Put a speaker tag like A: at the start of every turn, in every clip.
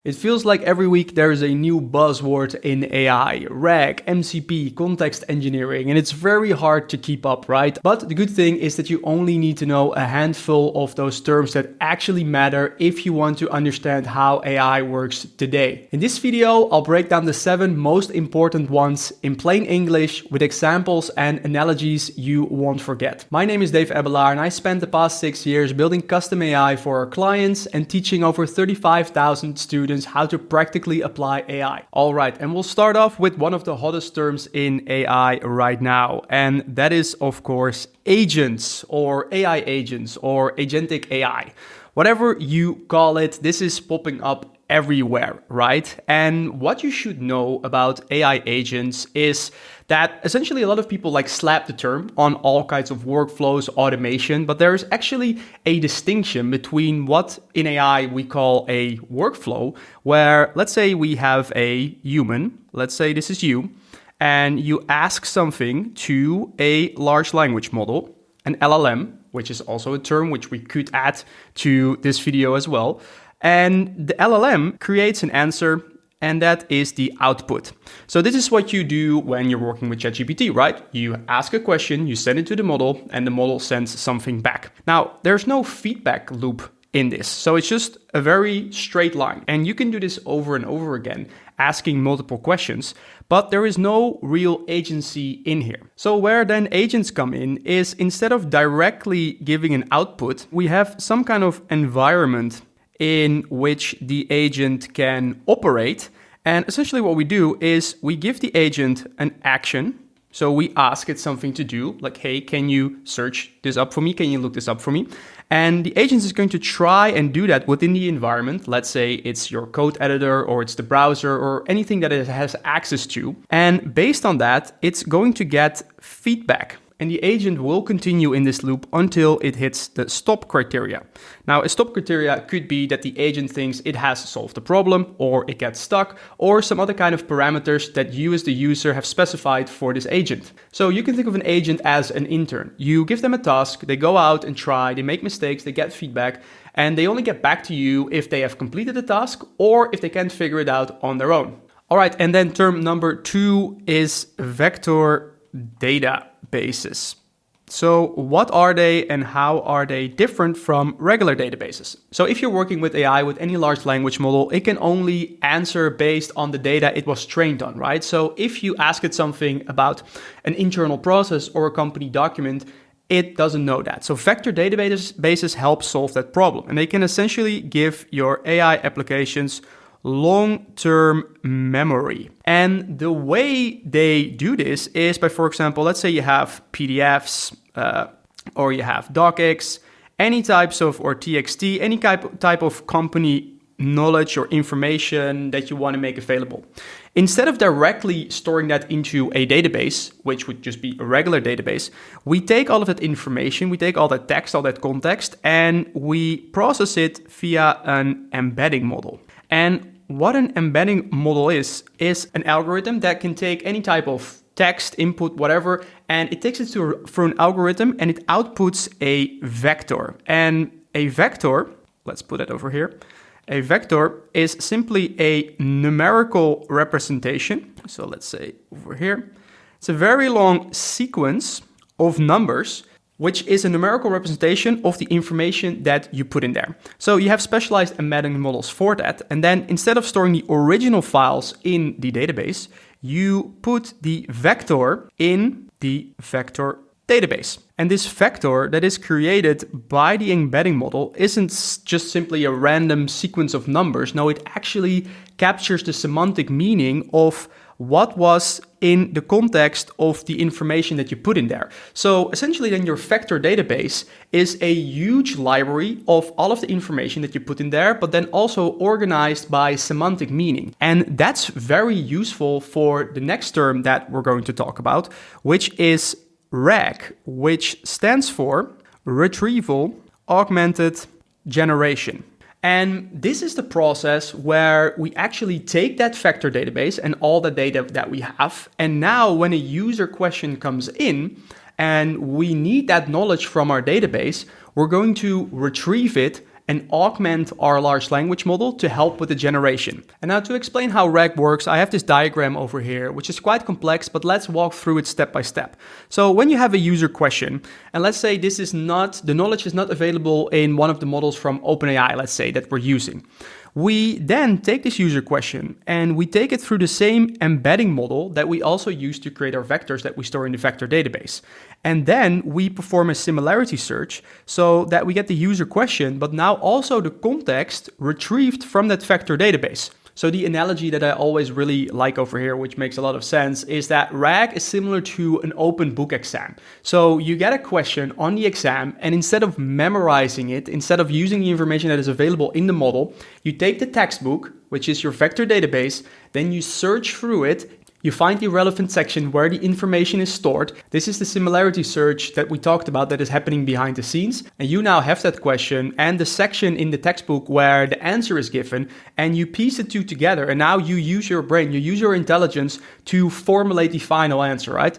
A: It feels like every week there is a new buzzword in AI, RAG, MCP, context engineering, and it's very hard to keep up, right? But the good thing is that you only need to know a handful of those terms that actually matter if you want to understand how AI works today. In this video, I'll break down the 7 most important ones in plain English with examples and analogies you won't forget. My name is Ebbelaar and I spent the past 6 years building custom AI for our clients and teaching over 35,000 students how to practically apply AI. All right, and we'll start off with one of the hottest terms in AI right now, and that is, of course, agents or AI agents or agentic AI. Whatever you call it, this is popping up everywhere, right? And what you should know about AI agents is that essentially a lot of people slap the term on all kinds of workflows, automation, but there is actually a distinction between what in AI we call a workflow, where let's say we have a human, let's say this is you, and you ask something to a large language model, an LLM, which is also a term which we could add to this video as well. And the LLM creates an answer, and that is the output. So this is what you do when you're working with ChatGPT, right? You ask a question, you send it to the model, and the model sends something back. Now, there's no feedback loop in this. So it's just a very straight line. And you can do this over and over again, asking multiple questions, but there is no real agency in here. So where then agents come in is instead of directly giving an output, we have some kind of environment in which the agent can operate. And essentially what we do is we give the agent an action. So we ask it something to do, like, hey, can you search this up for me? Can you look this up for me? And the agent is going to try and do that within the environment. Let's say it's your code editor or it's the browser or anything that it has access to. And based on that, it's going to get feedback. And the agent will continue in this loop until it hits the stop criteria. Now, a stop criteria could be that the agent thinks it has solved the problem, or it gets stuck, or some other kind of parameters that you as the user have specified for this agent. So you can think of an agent as an intern. You give them a task, they go out and try, they make mistakes, they get feedback, and they only get back to you if they have completed the task or if they can't figure it out on their own. All right, and then term number 2 is vector databases. So what are they and how are they different from regular databases? So if you're working with AI, with any large language model, it can only answer based on the data it was trained on, right? So if you ask it something about an internal process or a company document, it doesn't know that. So vector databases help solve that problem. And they can essentially give your AI applications long-term memory. And the way they do this is by, for example, let's say you have PDFs or you have docx, any types of, or TXT, any type of company knowledge or information that you want to make available. Instead of directly storing that into a database, which would just be a regular database, we take all of that information, we take all that text, all that context, and we process it via an embedding model. And what an embedding model is an algorithm that can take any type of text, input, whatever, and it takes it through an algorithm and it outputs a vector. And a vector, let's put it over here, a vector is simply a numerical representation. So let's say over here, it's a very long sequence of numbers, which is a numerical representation of the information that you put in there. So you have specialized embedding models for that. And then instead of storing the original files in the database, you put the vector in the vector database. And this vector that is created by the embedding model isn't just simply a random sequence of numbers. No, it actually captures the semantic meaning of what was in the context of the information that you put in there. So essentially then your vector database is a huge library of all of the information that you put in there, but then also organized by semantic meaning. And that's very useful for the next term that we're going to talk about, which is RAG, which stands for Retrieval Augmented Generation. And this is the process where we actually take that vector database and all the data that we have. And now when a user question comes in and we need that knowledge from our database, we're going to retrieve it and augment our large language model to help with the generation. And now to explain how RAG works, I have this diagram over here, which is quite complex, but let's walk through it step by step. So when you have a user question, and let's say the knowledge is not available in one of the models from OpenAI, let's say, that we're using. We then take this user question and we take it through the same embedding model that we also use to create our vectors that we store in the vector database. And then we perform a similarity search so that we get the user question, but now also the context retrieved from that vector database. So the analogy that I always really like over here, which makes a lot of sense, is that RAG is similar to an open book exam. So you get a question on the exam, and instead of memorizing it, instead of using the information that is available in the model, you take the textbook, which is your vector database, then you search through it. You find the relevant section where the information is stored. This is the similarity search that we talked about that is happening behind the scenes. And you now have that question and the section in the textbook where the answer is given, and you piece the two together. And now you use your brain, you use your intelligence to formulate the final answer, right?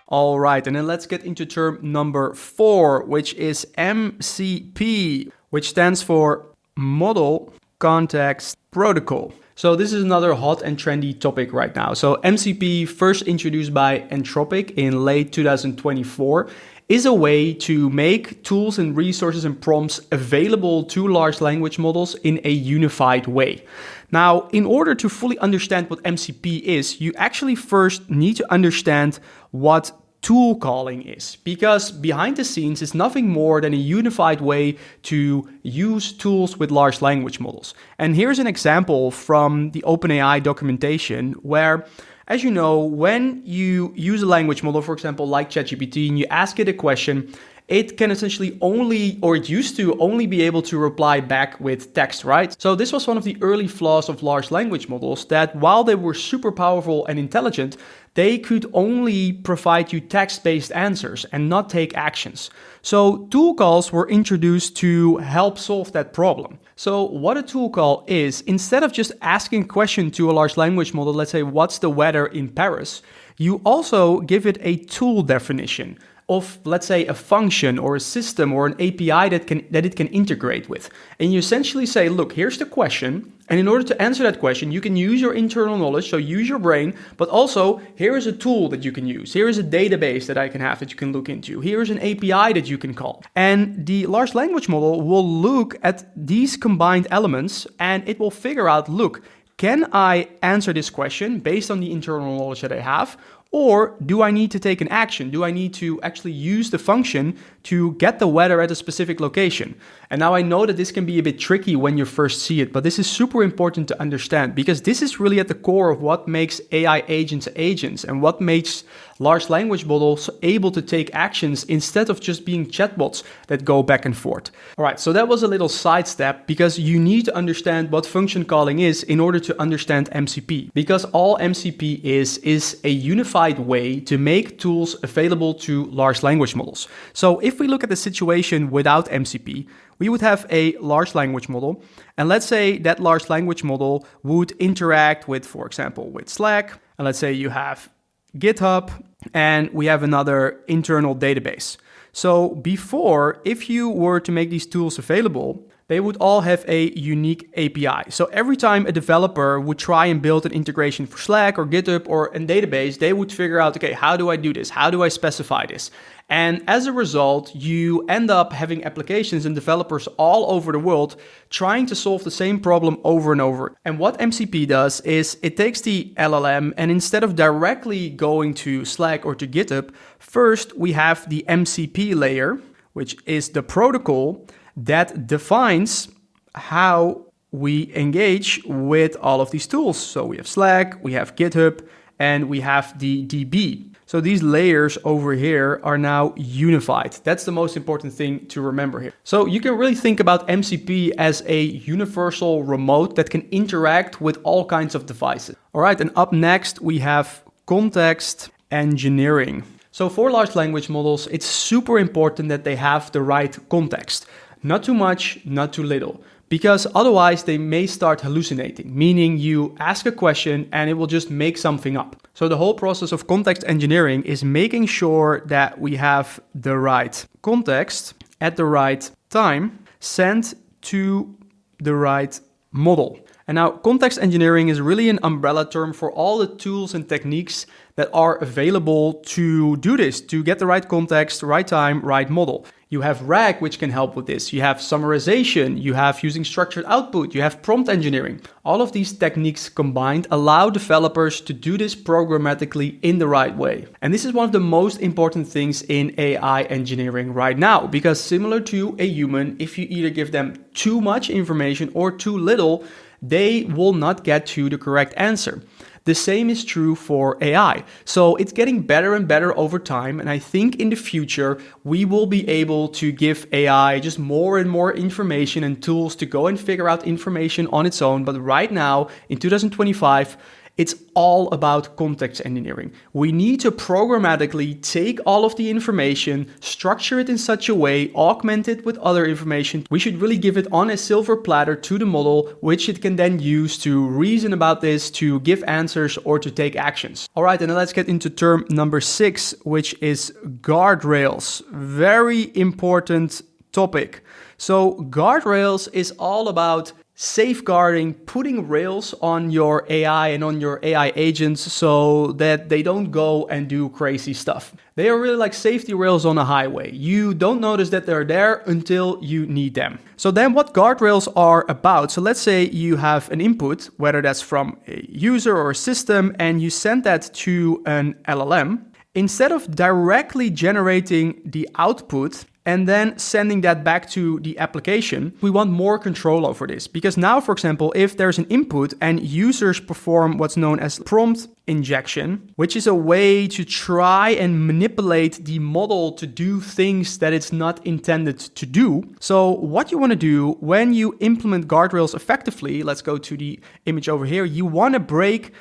A: All right, and then let's get into term number 4, which is MCP, which stands for Model Context Protocol. So this is another hot and trendy topic right now. So MCP, first introduced by Anthropic in late 2024, is a way to make tools and resources and prompts available to large language models in a unified way. Now, in order to fully understand what MCP is, you actually first need to understand what tool calling is, because behind the scenes is nothing more than a unified way to use tools with large language models. And here's an example from the OpenAI documentation where, as you know, when you use a language model, for example, like ChatGPT, and you ask it a question, it can essentially only, or it used to only be able to reply back with text, right? So this was one of the early flaws of large language models, that while they were super powerful and intelligent, they could only provide you text-based answers and not take actions. So tool calls were introduced to help solve that problem. So what a tool call is, instead of just asking a question to a large language model, let's say, what's the weather in Paris, you also give it a tool definition of, let's say, a function or a system or an API that it can integrate with. And you essentially say, look, here's the question. And in order to answer that question, you can use your internal knowledge, so use your brain, but also here is a tool that you can use. Here is a database that I can have that you can look into. Here is an API that you can call. And the large language model will look at these combined elements and it will figure out, look, can I answer this question based on the internal knowledge that I have? Or do I need to take an action? Do I need to actually use the function to get the weather at a specific location? And now I know that this can be a bit tricky when you first see it, but this is super important to understand, because this is really at the core of what makes AI agents agents and what makes large language models able to take actions instead of just being chatbots that go back and forth. All right, so that was a little sidestep, because you need to understand what function calling is in order to understand MCP, because all MCP is a unified way to make tools available to large language models. So if we look at the situation without MCP, we would have a large language model, and let's say that large language model would interact with, for example, with Slack, and let's say you have GitHub, and we have another internal database. So before, if you were to make these tools available, they would all have a unique API. So every time a developer would try and build an integration for Slack or GitHub or a database, they would figure out, okay, how do I do this? How do I specify this? And as a result, you end up having applications and developers all over the world trying to solve the same problem over and over. And what MCP does is it takes the LLM, and instead of directly going to Slack or to GitHub, first we have the MCP layer, which is the protocol that defines how we engage with all of these tools. So we have Slack, we have GitHub, and we have the DB. So these layers over here are now unified. That's the most important thing to remember here. So you can really think about MCP as a universal remote that can interact with all kinds of devices. All right, and up next we have context engineering. So for large language models, it's super important that they have the right context. Not too much, not too little. Because otherwise they may start hallucinating, meaning you ask a question and it will just make something up. So the whole process of context engineering is making sure that we have the right context at the right time sent to the right model. And now context engineering is really an umbrella term for all the tools and techniques that are available to do this, to get the right context, right time, right model. You have RAG, which can help with this. You have summarization, you have using structured output, you have prompt engineering. All of these techniques combined allow developers to do this programmatically in the right way. And this is one of the most important things in AI engineering right now, because similar to a human, if you either give them too much information or too little, they will not get to the correct answer. The same is true for AI. So it's getting better and better over time. And I think in the future, we will be able to give AI just more and more information and tools to go and figure out information on its own. But right now, in 2025, it's all about context engineering. We need to programmatically take all of the information, structure it in such a way, augment it with other information. We should really give it on a silver platter to the model, which it can then use to reason about this, to give answers, or to take actions. All right, and then let's get into term number 6, which is guardrails. Very important topic. So guardrails is all about safeguarding, putting rails on your AI and on your AI agents so that they don't go and do crazy stuff. They are really like safety rails on a highway. You don't notice that they're there until you need them. So then what guardrails are about? So let's say you have an input, whether that's from a user or a system, and you send that to an LLM. Instead of directly generating the output and then sending that back to the application, we want more control over this. Because now, for example, if there's an input and users perform what's known as prompt injection, which is a way to try and manipulate the model to do things that it's not intended to do. So what you want to do when you implement guardrails effectively, let's go to the image over here, you want to break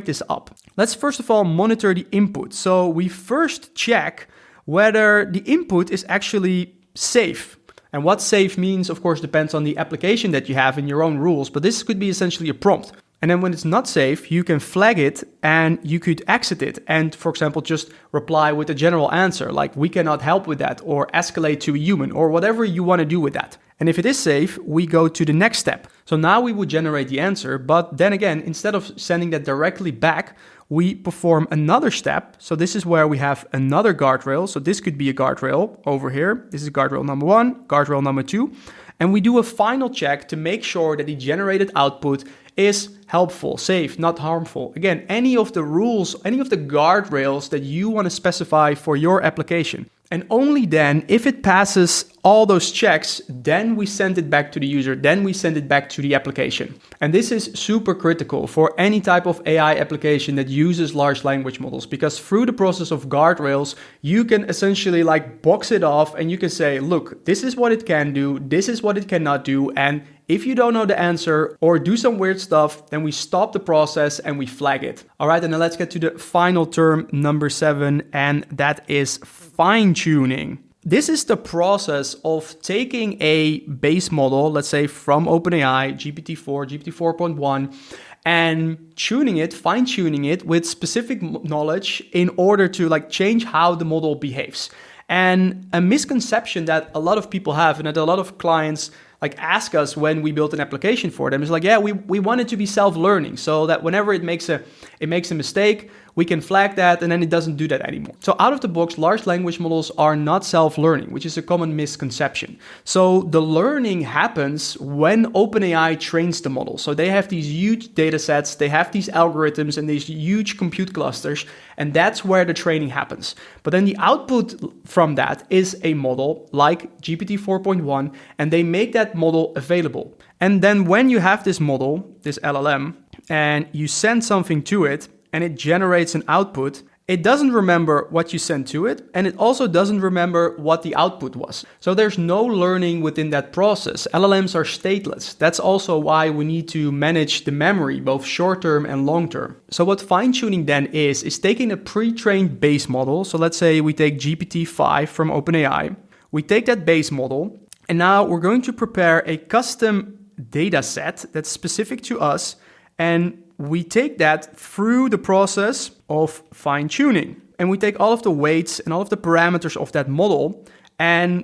A: this up. Let's first of all monitor the input. So we first check whether the input is actually safe. And what safe means, of course, depends on the application that you have in your own rules, but this could be essentially a prompt. And then when it's not safe, you can flag it and you could exit it and, for example, just reply with a general answer like we cannot help with that, or escalate to a human, or whatever you want to do with that. And if it is safe, we go to the next step. So now we would generate the answer, but then again, instead of sending that directly back, we perform another step. So this is where we have another guardrail. So this could be a guardrail over here. This is guardrail number 1, guardrail number 2. And we do a final check to make sure that the generated output is helpful, safe, not harmful. Again, any of the rules, any of the guardrails that you want to specify for your application. And only then, if it passes all those checks, then we send it back to the user, then we send it back to the application. And this is super critical for any type of AI application that uses large language models, because through the process of guardrails, you can essentially like box it off and you can say, look, this is what it can do, this is what it cannot do, and if you don't know the answer or do some weird stuff, then we stop the process and we flag it. All right, and then let's get to the final term, number 7, and that is fine-tuning. This is the process of taking a base model, let's say from OpenAI, GPT-4, GPT-4.1, and tuning it, fine-tuning it with specific knowledge in order to like change how the model behaves. And a misconception that a lot of people have, and that a lot of clients like ask us when we build an application for them, is like, yeah, we want it to be self-learning, so that whenever it makes a mistake, we can flag that and then it doesn't do that anymore. So out of the box, large language models are not self-learning, which is a common misconception. So the learning happens when OpenAI trains the model. So they have these huge data sets, they have these algorithms and these huge compute clusters, and that's where the training happens. But then the output from that is a model like GPT 4.1, and they make that model available. And then when you have this model, this LLM, and you send something to it, and it generates an output, it doesn't remember what you sent to it, and it also doesn't remember what the output was. So there's no learning within that process. LLMs are stateless. That's also why we need to manage the memory, both short-term and long-term. So what fine-tuning then is taking a pre-trained base model. So let's say we take GPT-5 from OpenAI. We take that base model, And now we're going to prepare a custom data set that's specific to us, and we take that through the process of fine-tuning. And we take all of the weights and all of the parameters of that model and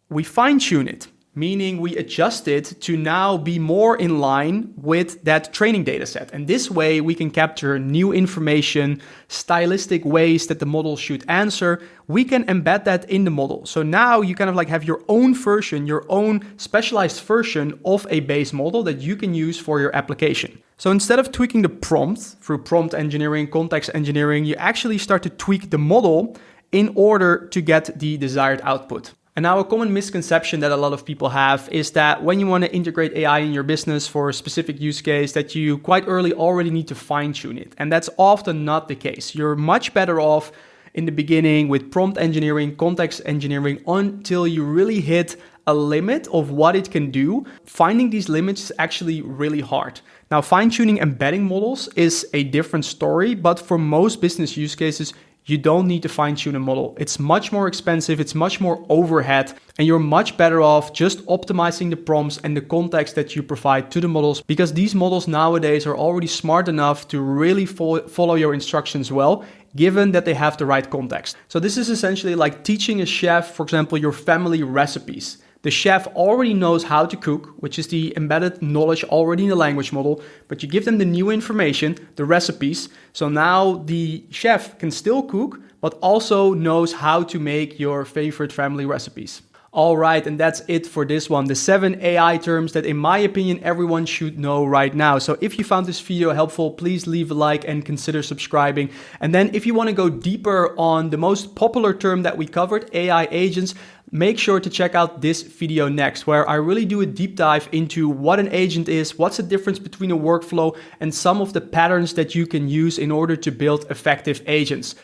A: we fine-tune it, meaning we adjust it to now be more in line with that training data set. And this way we can capture new information, stylistic ways that the model should answer. We can embed that in the model. So now you kind of like have your own version, your own specialized version of a base model that you can use for your application. So instead of tweaking the prompt through prompt engineering, context engineering, you actually start to tweak the model in order to get the desired output. And now a common misconception that a lot of people have is that when you want to integrate AI in your business for a specific use case, that you quite early already need to fine-tune it. And that's often not the case. You're much better off in the beginning with prompt engineering, context engineering, until you really hit a limit of what it can do. Finding these limits is actually really hard. Now, fine-tuning embedding models is a different story, but for most business use cases, you don't need to fine-tune a model. It's much more expensive, it's much more overhead, and you're much better off just optimizing the prompts and the context that you provide to the models, because these models nowadays are already smart enough to really follow your instructions well, given that they have the right context. So this is essentially like teaching a chef, for example, your family recipes. The chef already knows how to cook, which is the embedded knowledge already in the language model, but you give them the new information, the recipes. So now the chef can still cook, but also knows how to make your favorite family recipes. All right, and that's it for this one. The 7 AI terms that, in my opinion, everyone should know right now. So if you found this video helpful, please leave a like and consider subscribing. And then if you want to go deeper on the most popular term that we covered, AI agents, make sure to check out this video next, where I really do a deep dive into what an agent is, what's the difference between a workflow, and some of the patterns that you can use in order to build effective agents.